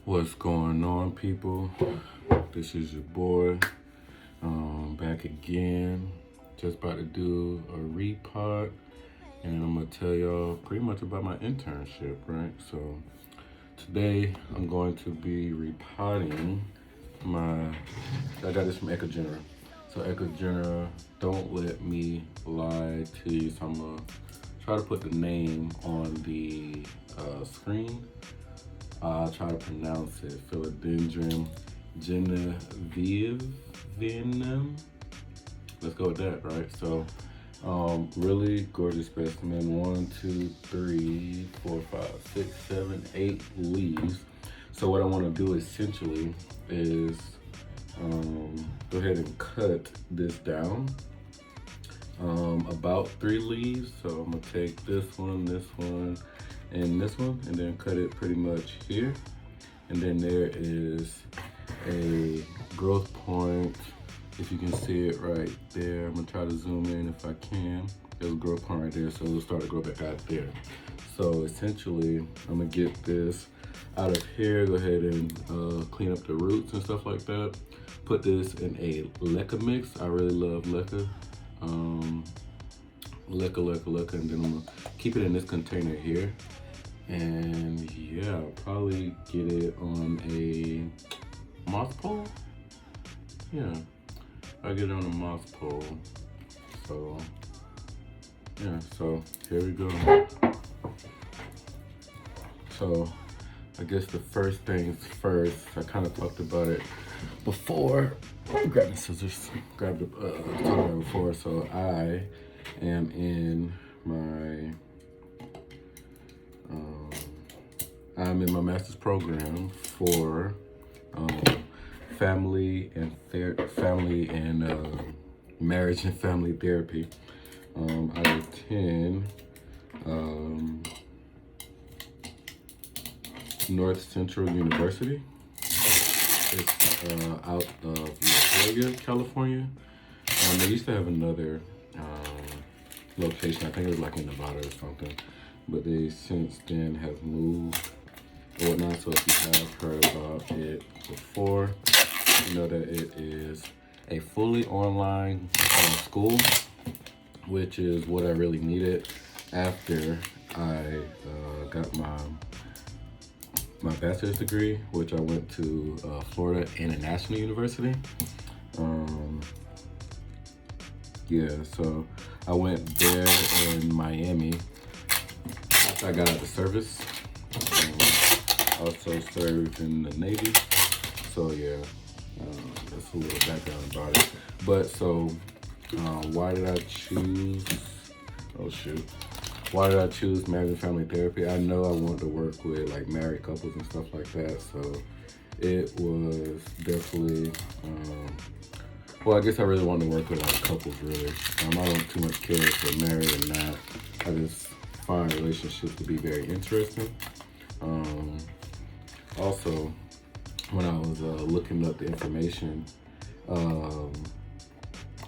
What's going on, people? This is your boy, back again. Just about to do a repot, and I'm gonna tell y'all pretty much about my internship, right? So today I'm going to be repotting I got this from Ecogenera. So Ecogenera, don't let me lie to you. So I'm gonna try to put the name on the screen. I'll try to pronounce it. Philodendron genevievum. Let's go with that, right? So, really gorgeous specimen. 1, 2, 3, 4, 5, 6, 7, 8 leaves. So what I want to do essentially is go ahead and cut this down. About 3 leaves. So I'm gonna take this one, and this one, and then cut it pretty much here. And then there is a growth point, if you can see it right there. I'm gonna try to zoom in if I can. There's a growth point right there, so it'll start to grow back out there. So essentially, I'm gonna get this out of here, go ahead and clean up the roots and stuff like that. Put this in a leca mix. I really love leca. Leca, and then I'm gonna keep it in this container here. And yeah, I'll probably get it on a moss pole. Yeah, I'll get it on a moss pole. So yeah, so here we go. So I guess the first things first, I kind of talked about it before. Grab the scissors, grab the before. So I am in my master's program for family and marriage and family therapy. I attend Northcentral University. It's out of La Jolla, California. They used to have another location. I think it was like in Nevada or something, but they since then have moved or whatnot. So if you have heard about it before, you know that it is a fully online school, which is what I really needed after I got my bachelor's degree, which I went to Florida International University. Yeah, so I went there in Miami after I got out of service. Also served in the Navy. So yeah, that's a little background about it. But so, why did I choose, why did I choose marriage and family therapy? I know I wanted to work with like married couples and stuff like that. So it was definitely, well, I guess I really wanted to work with like couples really. I don't too much care if they're married or not. I just find relationships to be very interesting. Also, when I was looking up the information,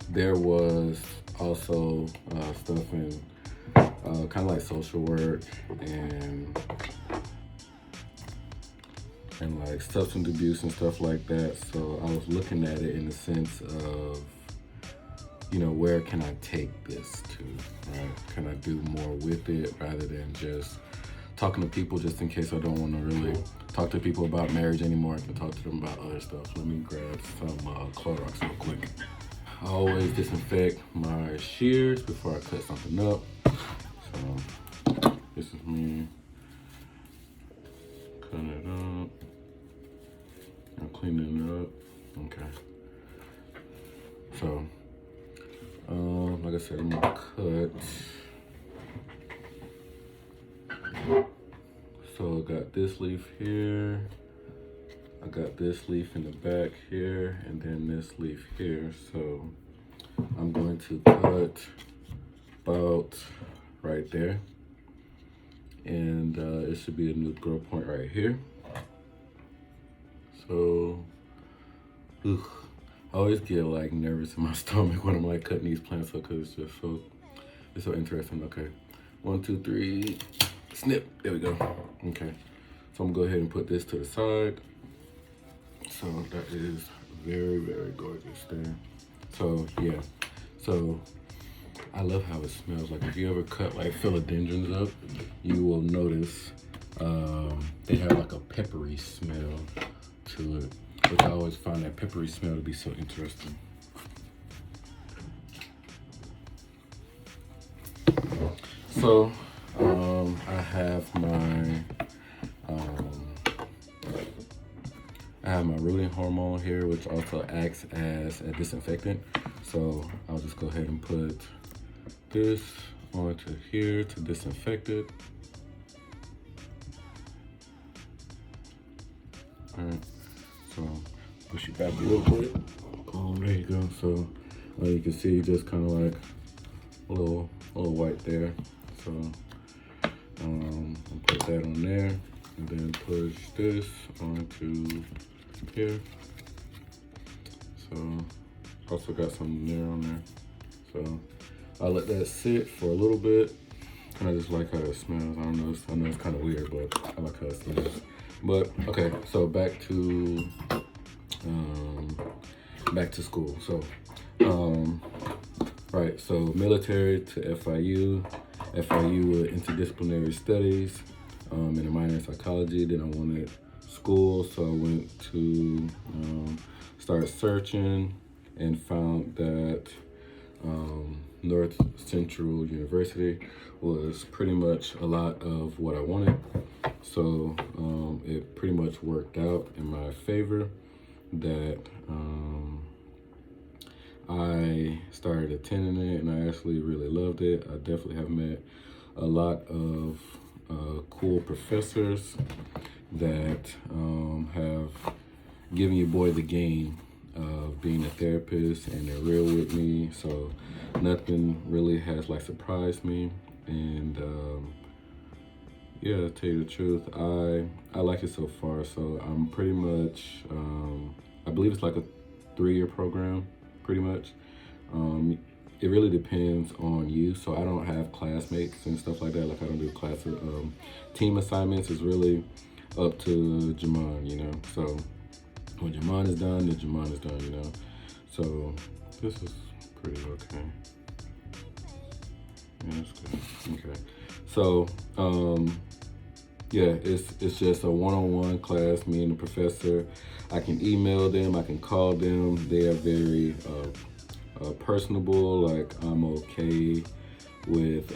there was also stuff in kind of like social work and like substance abuse and stuff like that. So I was looking at it in the sense of, you know, where can I take this to, right? Can I do more with it rather than just talking to people, just in case I don't want to really talk to people about marriage anymore. I can talk to them about other stuff. Let me grab some Clorox real quick. I always disinfect my shears before I cut something up. So this is me cutting it up and cleaning it up. Okay. So, like I said, I'm gonna cut. So I got this leaf here, I got this leaf in the back here, and then this leaf here. So I'm going to cut about right there, and it should be a new growth point right here. So, I always get like nervous in my stomach when I'm like cutting these plants up because it's so interesting. Okay, 1, 2, 3. Snip, there we go. Okay, so I'm gonna go ahead and put this to the side. So that is very, very gorgeous there. So yeah, so I love how it smells. Like if you ever cut like philodendrons up, you will notice they have like a peppery smell to it, which I always find that peppery smell to be so interesting. So I have my rooting hormone here, which also acts as a disinfectant. So I'll just go ahead and put this onto here to disinfect it. All right, so push it back a little bit. Oh, there you go. So you can see just kind of like a little white there. So I'll put that on there and then push this onto here. So also got some there on there. So I'll let that sit for a little bit. And I just like how it smells. I know it's kind of weird, but I like how it smells. But okay, so back to school. So right, so military to FIU with interdisciplinary studies, and a minor in psychology. Then I wanted school, so I went to start searching and found that Northcentral University was pretty much a lot of what I wanted. So it pretty much worked out in my favor that I started attending it, and I actually really loved it. I definitely have met a lot of cool professors that have given your boy the game of being a therapist, and they're real with me. So nothing really has like surprised me, and yeah, to tell you the truth, I like it so far. So I'm pretty much I believe it's like a 3-year program, pretty much. It really depends on you. So I don't have classmates and stuff like that. Like I don't do class team assignments. Is really up to Jamon, you know. So when Jamon is done, then Jamon is done, you know. So this is pretty okay. Yeah, that's good. Okay. So yeah, it's just a one-on-one class, me and the professor. I can email them, I can call them. They are very personable. Like I'm okay with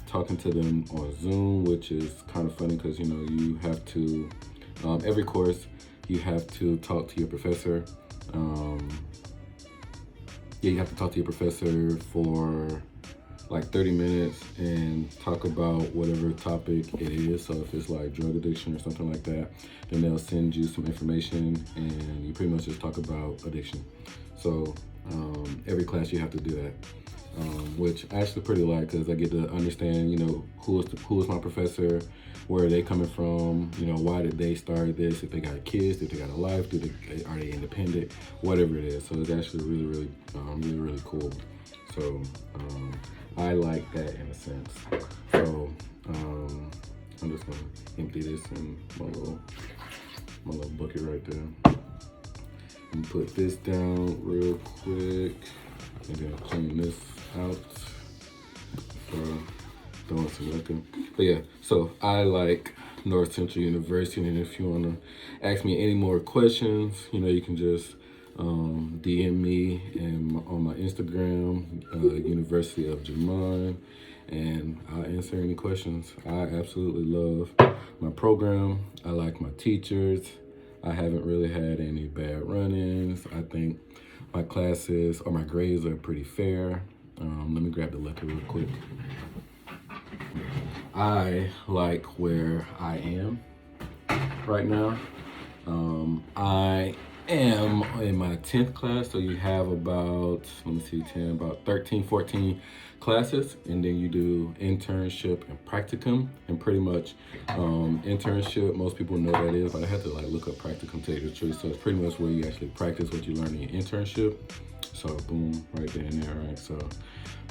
talking to them on Zoom, which is kind of funny because, you know, you have to, every course, you have to talk to your professor. Yeah, you have to talk to your professor for like 30 minutes and talk about whatever topic it is. So if it's like drug addiction or something like that, then they'll send you some information and you pretty much just talk about addiction. So every class you have to do that, which I actually pretty like because I get to understand, you know, who is my professor, where are they coming from, you know, why did they start this, if they got kids, if they got a life, are they independent, whatever it is. So it's actually really cool. So I like that in a sense. So I'm just gonna empty this in my little bucket right there. And put this down real quick, and then clean this out for throwing some liquor. But yeah, so I like Northcentral University, and if you wanna ask me any more questions, you know, you can just DM me on my Instagram, University of Jamon, and I'll answer any questions. I absolutely love my program. I like my teachers. I haven't really had any bad run-ins. I think my classes or my grades are pretty fair. Let me grab the liquor real quick. I like where I am right now. I am in my 10th class, so you have about, let me see, 10, about 13, 14 classes, and then you do internship and practicum. And pretty much internship, most people know what that is, but I had to like look up practicum to tell you the truth. So it's pretty much where you actually practice what you learn in your internship. So boom, right there and there, right? So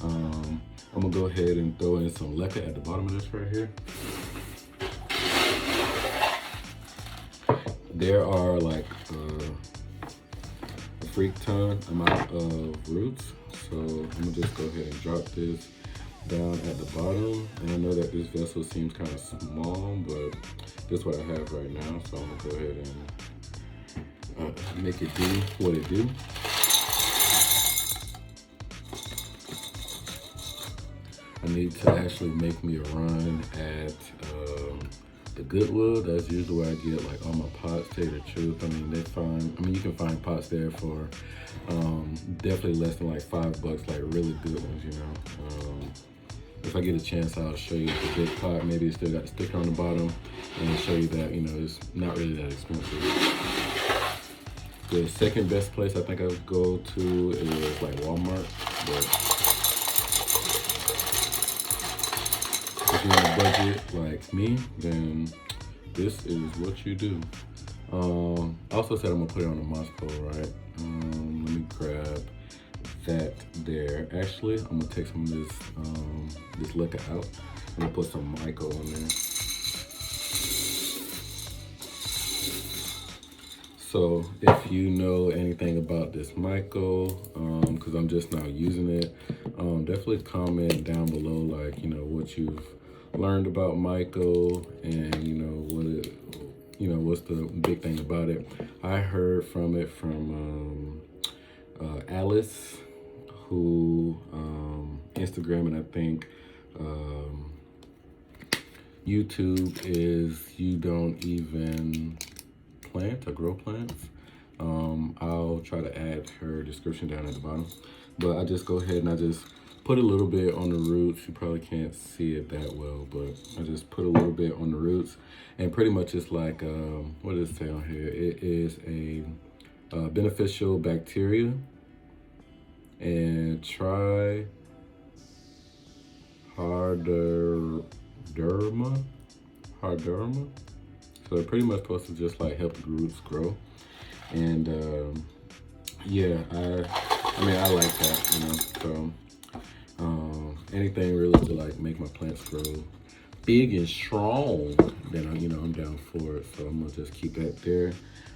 I'm gonna go ahead and throw in some leca at the bottom of this right here. There are like freak ton amount of roots. So I'm gonna just go ahead and drop this down at the bottom. And I know that this vessel seems kind of small, but this is what I have right now. So I'm gonna go ahead and make it do what it do. I need to actually make me a run at the Goodwill. That's usually where I get like all my pots, tell you the truth. I mean, you can find pots there for definitely less than like $5, like really good ones, you know. If I get a chance, I'll show you the big pot. Maybe it's still got the sticker on the bottom, and I'll show you that, you know, it's not really that expensive. The second best place I think I would go to is like Walmart, but if you're on a budget like me, then this is what you do. I also said I'm gonna put it on a moss pole, right? Let me grab that there. Actually, I'm gonna take some of this liquor out. I'm gonna put some Myco in there. So if you know anything about this Myco, because I'm just now using it, definitely comment down below, like, you know, what you've learned about Myco, and you know what's the big thing about it. I heard from it from Alice, who Instagram, and I think YouTube is you don't even plant or grow plants. I'll try to add her description down at the bottom, but I just go ahead and I just put a little bit on the roots. You probably can't see it that well, but I just put a little bit on the roots, and pretty much it's like what does it say on here? It is a beneficial bacteria and Hydroderma. So it's pretty much supposed to just like help the roots grow. And yeah, I mean, I like that, you know. So anything really to like make my plants grow big and strong, then you know, I'm down for it. So I'm gonna just keep that there.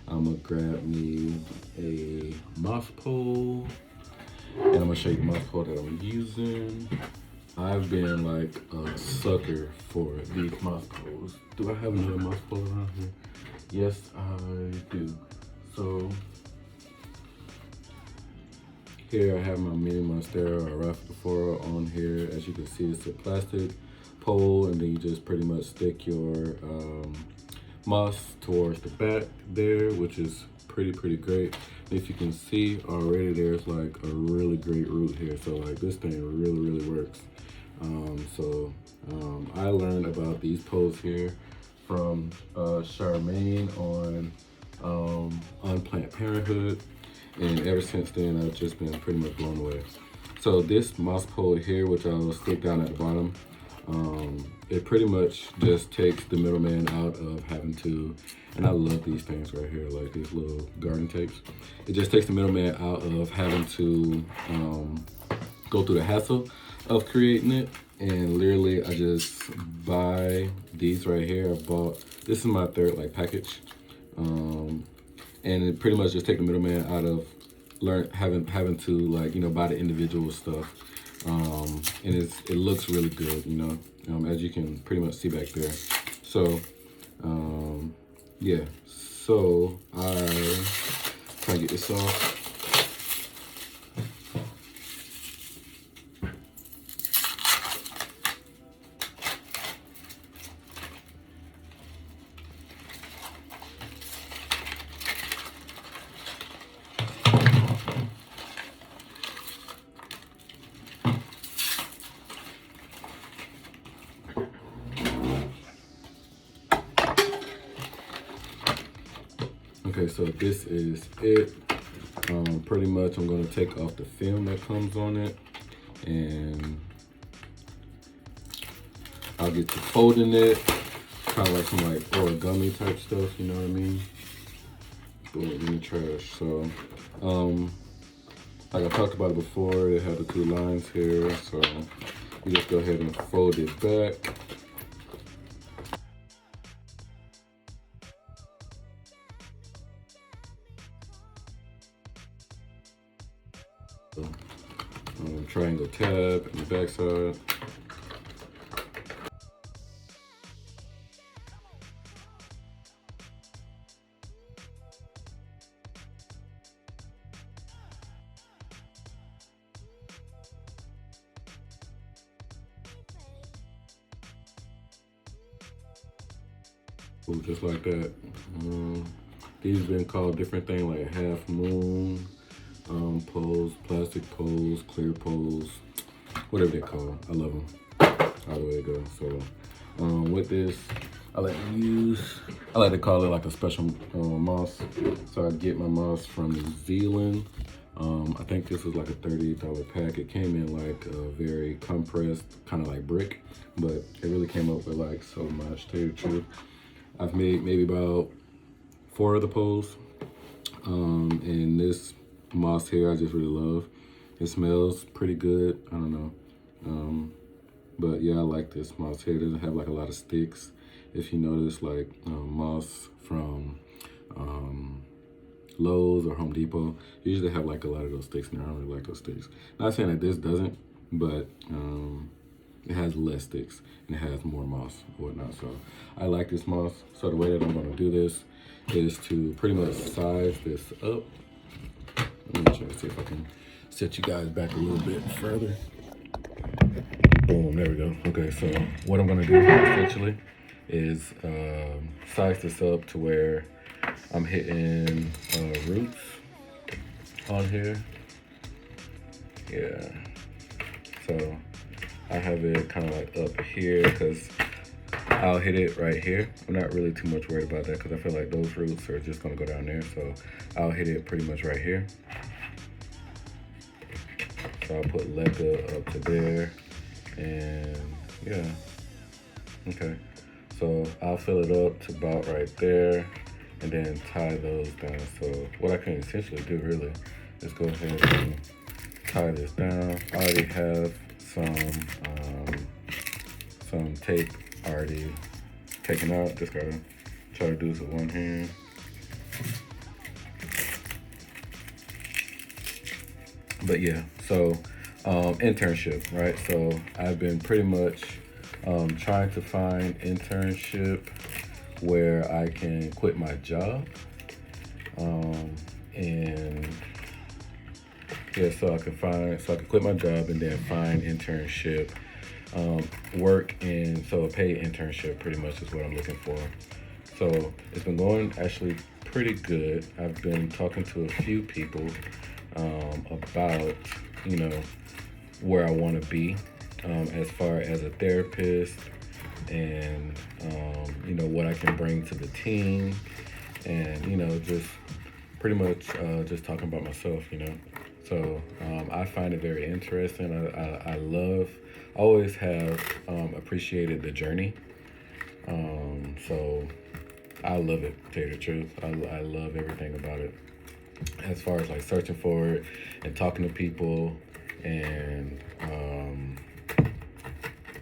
I'm gonna grab me a moss pole, and I'm gonna show you the moss pole that I'm using. I've been like a sucker for these moss poles. Do I have another moss pole around here? Yes, I do. So here I have my mini Monstera or Repot on here. As you can see, it's a plastic pole, and then you just pretty much stick your moss towards the back there, which is pretty great. If you can see already, there's like a really great root here. So like this thing really works. I learned about these poles here from Charmaine on Planned Parenthood, and ever since then I've just been pretty much blown away. So this moss pole here, which I'll stick down at the bottom, it pretty much just takes the middleman out of having to, and I love these things right here, like these little garden tapes. It just takes the middleman out of having to go through the hassle of creating it. And literally I just buy these right here. This is my third like package, and it pretty much just take the middleman out of having to, like, you know, buy the individual stuff. And it looks really good, you know, as you can pretty much see back there. So yeah, so I try to get this off. Okay, so this is it. Pretty much I'm gonna take off the film that comes on it, and I'll get to folding it, kind of like some like origami type stuff, you know what I mean? Throw it in the trash. So, like I talked about it before, it had the two lines here, so you just go ahead and fold it back. Triangle tab in the backside. Just like that. These have been called different things like half moon poles, plastic poles, clear poles, whatever they call. I love them. All the way it goes. So with this, I like to call it like a special moss. So I get my moss from Zeland. I think this was like a $30 pack. It came in like a very compressed, kind of like brick, but it really came up with like so much, to tell you the truth. I've made maybe about 4 of the poles. And this moss here I just really love. It smells pretty good. I don't know. But yeah, I like this moss here. It doesn't have like a lot of sticks. If you notice, like moss from Lowe's or Home Depot, usually have like a lot of those sticks in there. I don't really like those sticks. Not saying that this doesn't, but it has less sticks and it has more moss and whatnot. So I like this moss. So the way that I'm gonna do this is to pretty much size this up. Let me try to see if I can set you guys back a little bit further. Boom, there we go. Okay, so what I'm gonna do essentially is size this up to where I'm hitting roots on here. Yeah, so I have it kind of like up here because I'll hit it right here. I'm not really too much worried about that because I feel like those roots are just gonna go down there. So I'll hit it pretty much right here. So I'll put leca up to there, and yeah, okay. So I'll fill it up to about right there and then tie those down. So what I can essentially do really is go ahead and tie this down. I already have some tape already taken out. Just gotta try to do this with one hand. But yeah, so internship, right? So I've been pretty much trying to find internship where I can quit my job, and yeah, so I can quit my job and then find internship, work in, so a paid internship pretty much is what I'm looking for. So it's been going actually pretty good. I've been talking to a few people about, you know, where I want to be as far as a therapist, and you know, what I can bring to the team, and you know, just pretty much just talking about myself, you know. So I find it very interesting. I always have appreciated the journey. So I love it, to tell you the truth. I love everything about it. As far as like searching for it and talking to people, and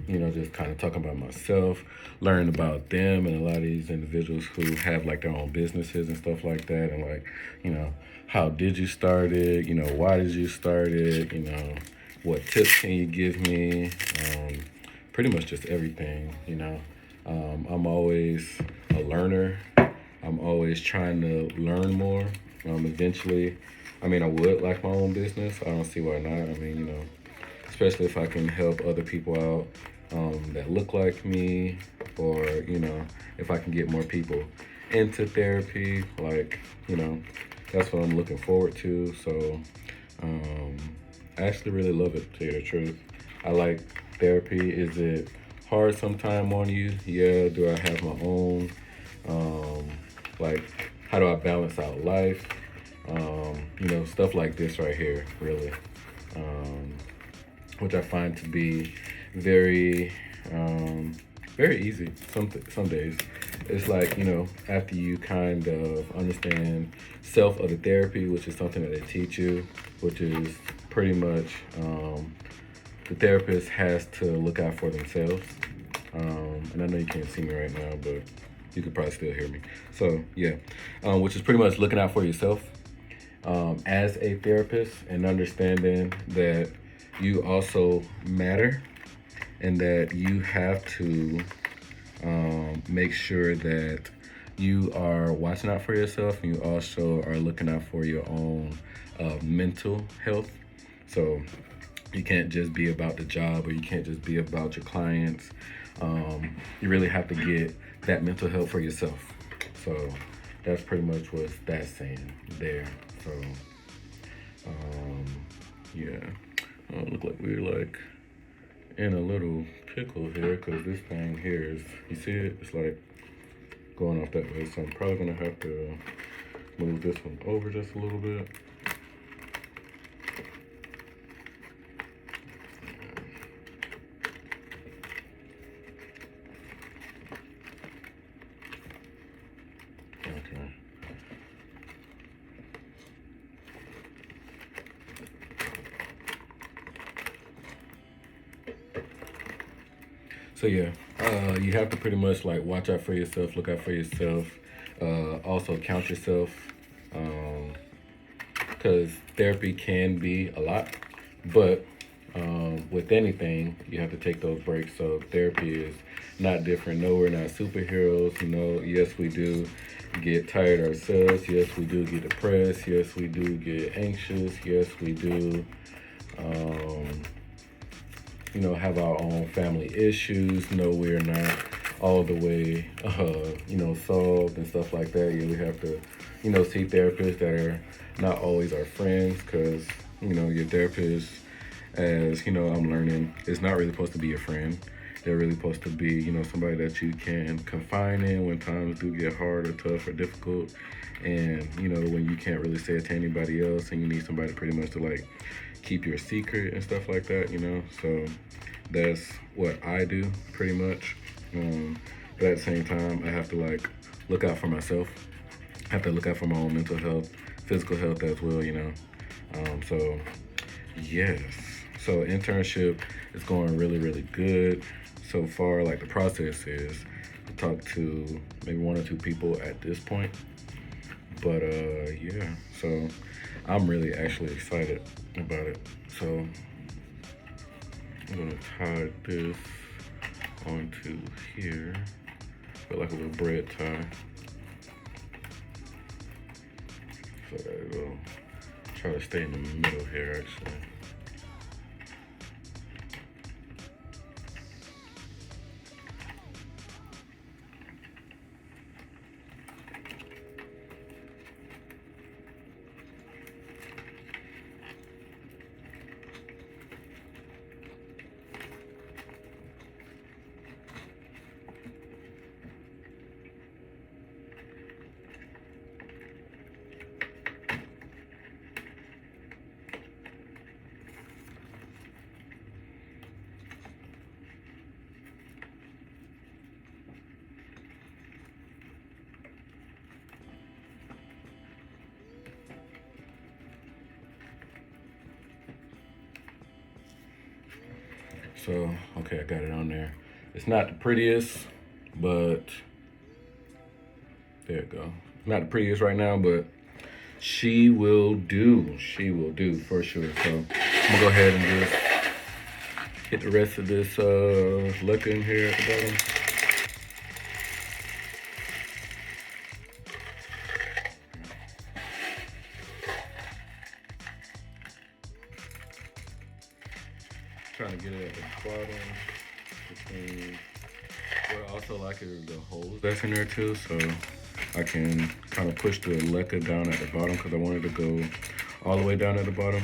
you know, just kind of talking about myself, learning about them, and a lot of these individuals who have like their own businesses and stuff like that, and like, you know, how did you start it? You know, why did you start it? You know, what tips can you give me? Pretty much just everything, you know. I'm always a learner. I'm always trying to learn more. Eventually, I mean, I would like my own business. I don't see why not. I mean, you know, especially if I can help other people out that look like me, or, you know, if I can get more people into therapy, like, you know, that's what I'm looking forward to. So I actually really love it, to tell you the truth. I like therapy. Is it hard sometime on you? Yeah. Do I have my own, like, how do I balance out life? You know, stuff like this right here, really, which I find to be very, very easy some days. It's like, you know, after you kind of understand self of the therapy, which is something that they teach you, which is pretty much the therapist has to look out for themselves. And I know you can't see me right now, but you could probably still hear me. So yeah, which is pretty much looking out for yourself. as a therapist, and understanding that you also matter and that you have to make sure that you are watching out for yourself, and you also are looking out for your own mental health. So you can't just be about the job, or you can't just be about your clients. You really have to get that mental health for yourself. So that's pretty much what that's saying there. So yeah, look like we're like in a little pickle here, because this thing here is, you see it? It's like going off that way. So I'm probably gonna have to move this one over just a little bit. Okay. So yeah, you have to pretty much like watch out for yourself, look out for yourself, also count yourself, because therapy can be a lot, but with anything, you have to take those breaks. So therapy is not different. No, we're not superheroes. You know, yes, we do get tired ourselves. Yes, we do get depressed. Yes, we do get anxious. Yes, we do, you know, have our own family issues. No, we're not all the way, you know, solved and stuff like that. Yeah, we have to, you know, see therapists that are not always our friends, because, you know, your therapist, as you know, I'm learning, is not really supposed to be your friend. They're really supposed to be, you know, somebody that you can confide in when times do get hard or tough or difficult. And, you know, when you can't really say it to anybody else, and you need somebody pretty much to like keep your secret and stuff like that, you know. So that's what I do pretty much. But at the same time, I have to like look out for myself. I have to look out for my own mental health, physical health as well, you know. So yes, so internship is going really, really good so far. Like the process is, I talked to maybe 1 or 2 people at this point, but yeah, so I'm really actually excited about it. So I'm gonna tie this onto here, put like a little bread tie, so that it'll try to stay in the middle here actually. So, okay, I got it on there. It's not the prettiest, but there you go. Not the prettiest right now, but she will do. She will do for sure. So I'm gonna go ahead and just get the rest of this liquor in here at the bottom. Trying to get it at the bottom between, what I also like is the holes that's in there too, so I can kind of push the leca down at the bottom, because I want it to go all the way down at the bottom.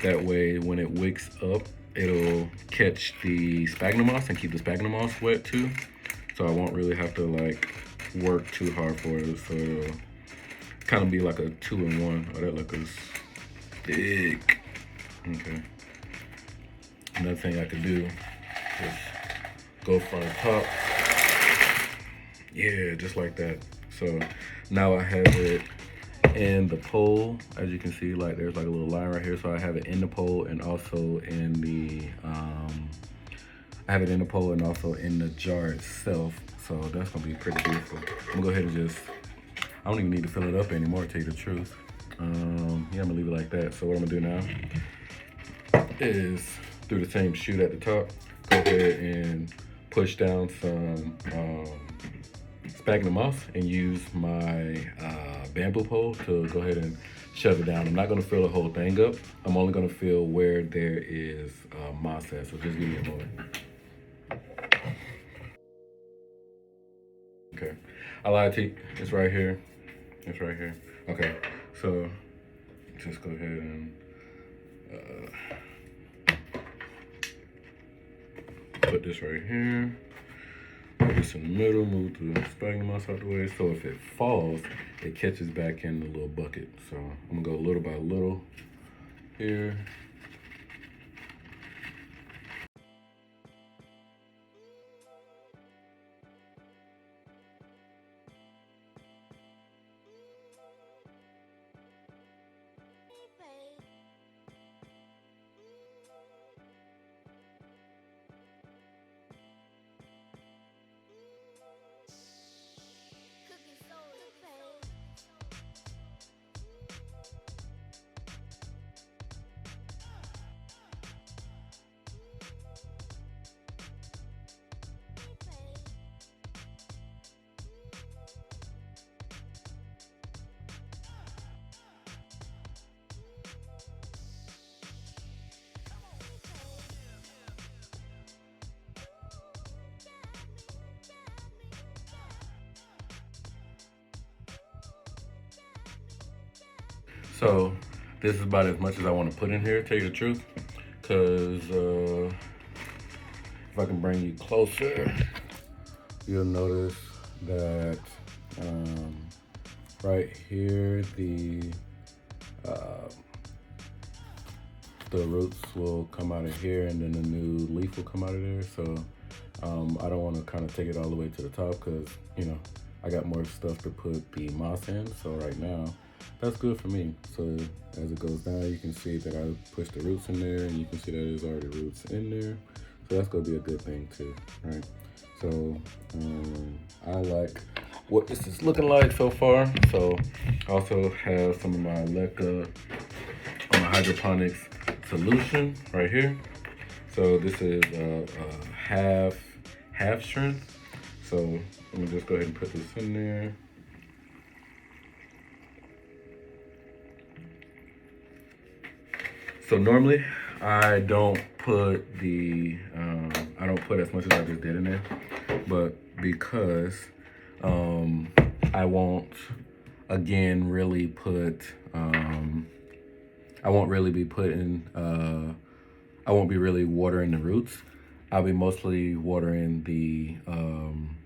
That way when it wicks up, it'll catch the sphagnum moss and keep the sphagnum moss wet too. So I won't really have to like work too hard for it, so it'll kind of be like a 2-in-1. Oh, that leca's thick. Okay. Another thing I could do is go from the top. Yeah, just like that. So now I have it in the pole. As you can see, like there's like a little line right here. So I have it in the pole and also in the, I have it in the pole and also in the jar itself. So that's gonna be pretty beautiful. I'm gonna go ahead and just, I don't even need to fill it up anymore, to tell you the truth. Yeah, I'm gonna leave it like that. So what I'm gonna do now is through the same chute at the top, go ahead and push down some Sphagnum moss and use my bamboo pole to go ahead and shove it down. I'm not gonna fill the whole thing up. I'm only gonna fill where there is moss at, so just give me a moment. Okay, I lied to you. It's right here. It's right here. Okay, so just go ahead and put this right here. Put this in the middle, move the spaghetti moss out the way. So if it falls, it catches back in the little bucket. So I'm gonna go little by little here. So this is about as much as I want to put in here, tell you the truth. Cause if I can bring you closer, you'll notice that right here the roots will come out of here and then the new leaf will come out of there. So I don't want to kind of take it all the way to the top because, you know, I got more stuff to put the moss in. So right now, that's good for me. So as it goes down, you can see that I pushed the roots in there and you can see that there's already roots in there. So that's gonna be a good thing too, right? So I like what this is looking like so far. So I also have some of my leca on my hydroponics solution right here. So this is half strength. So let me just go ahead and put this in there. So normally I don't put I don't put as much as I just did in there, but because I won't again really put I won't really be putting I won't be really watering the roots. I'll be mostly watering the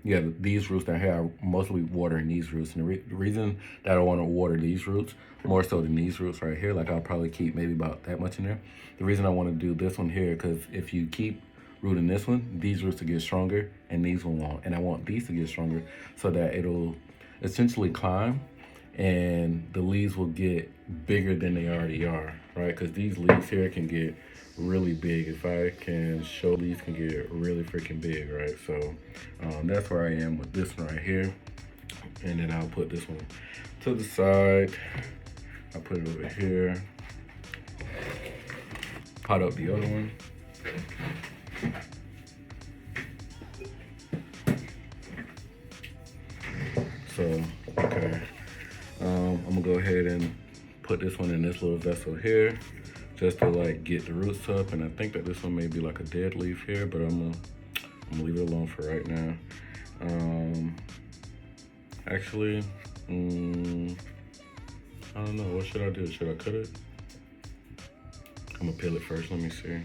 these roots down here. I'm mostly watering these roots, and the reason that I want to water these roots more so than these roots right here, like I'll probably keep maybe about that much in there. The reason I want to do this one here, because if you keep rooting this one, these roots will get stronger, and these one won't. And I want these to get stronger so that it'll essentially climb, and the leaves will get bigger than they already are, right? Because these leaves here can get really big. If I can show, these can get really freaking big, right? So that's where I am with this one right here. And then I'll put this one to the side. I'll put it over here. Pot up the other one. So, okay. I'm gonna go ahead and put this one in this little vessel here, just to like get the roots up. And I think that this one may be like a dead leaf here, but I'm gonna leave it alone for right now. Actually, I don't know, what should I do? Should I cut it? I'm gonna peel it first, let me see.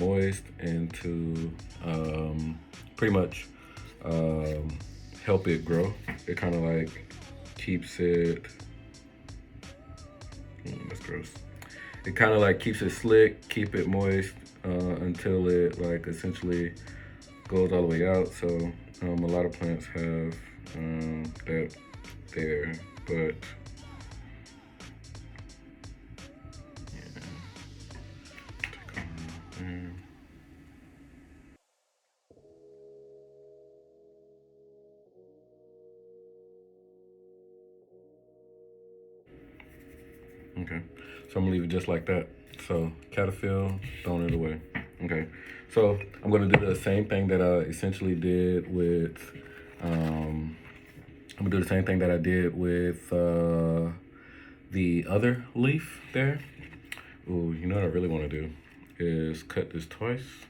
Moist and to pretty much help it grow. It kind of like keeps it, that's gross. It kind of like keeps it slick, keep it moist until it like essentially goes all the way out. So a lot of plants have that there, but Okay, so I'm gonna leave it just like that. So Cetaphil, throwing it away. Okay, so I'm gonna do the same thing that I essentially did with, I'm gonna do the same thing that I did with the other leaf there. Ooh, you know what I really wanna do is cut this twice.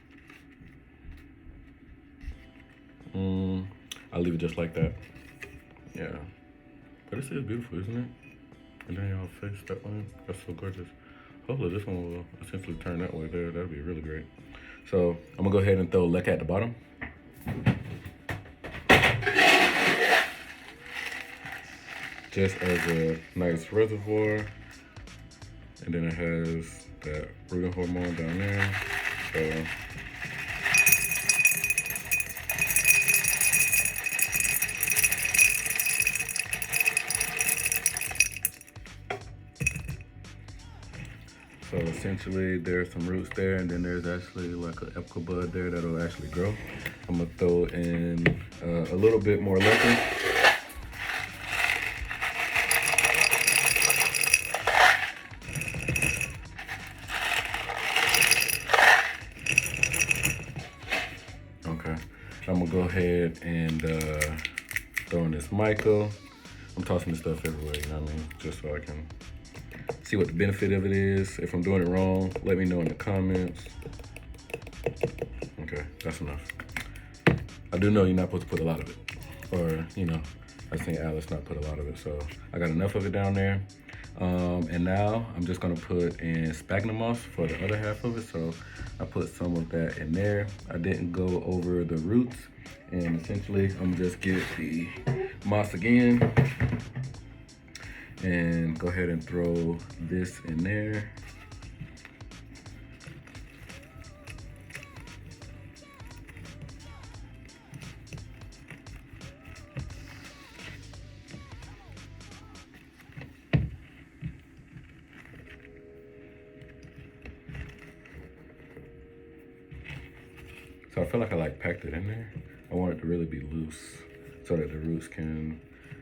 I'll leave it just like that. Yeah, but this is beautiful, isn't it? And then y'all face that one. That's so gorgeous. Hopefully this one will essentially turn that way there. That'd be really great. So I'm gonna go ahead and throw leca at the bottom. Just as a nice reservoir. And then it has that rooting hormone down there. So So essentially there's some roots there, and then there's actually like an apical bud there that'll actually grow. I'm gonna throw in a little bit more leca. Okay, I'm gonna go ahead and throw in this myco. I'm tossing this stuff everywhere, you know what I mean? Just so I can see what the benefit of it is. If I'm doing it wrong, let me know in the comments. Okay, that's enough. I do know you're not supposed to put a lot of it. Or, you know, I think Alice not put a lot of it. So I got enough of it down there. And now I'm just gonna put in Sphagnum moss for the other half of it. So I put some of that in there. I didn't go over the roots. And essentially, I'm gonna just get the moss again. And go ahead and throw this in there. So I feel like I like packed it in there. I want it to really be loose so that the roots can,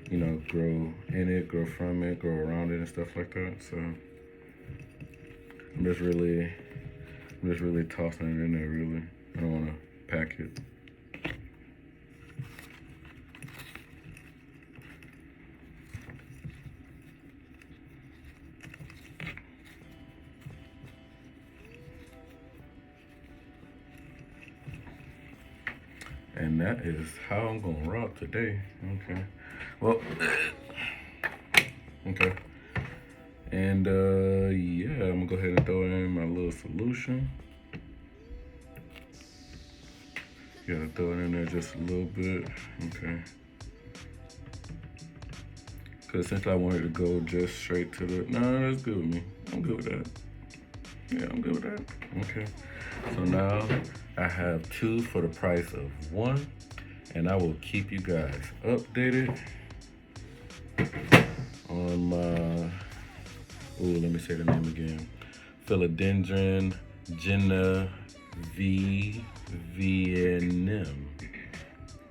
you know, grow in it, grow from it, grow around it and stuff like that. So I'm just really tossing it in there, really. I don't want to pack it. And that is how I'm gonna rock today. Okay. Well, okay. And yeah, I'm gonna go ahead and throw in my little solution. Gotta throw it in there just a little bit. Okay. Cause since I wanted to go just straight to the, no, that's good with me. I'm good with that. Yeah, I'm good with that. Okay. So now I have 2 for the price of 1, and I will keep you guys updated on my, let me say the name again. Philodendron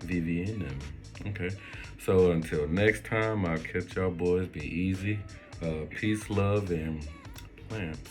vivianum. Okay. So until next time, I'll catch y'all boys. Be easy. Peace, love, and plants.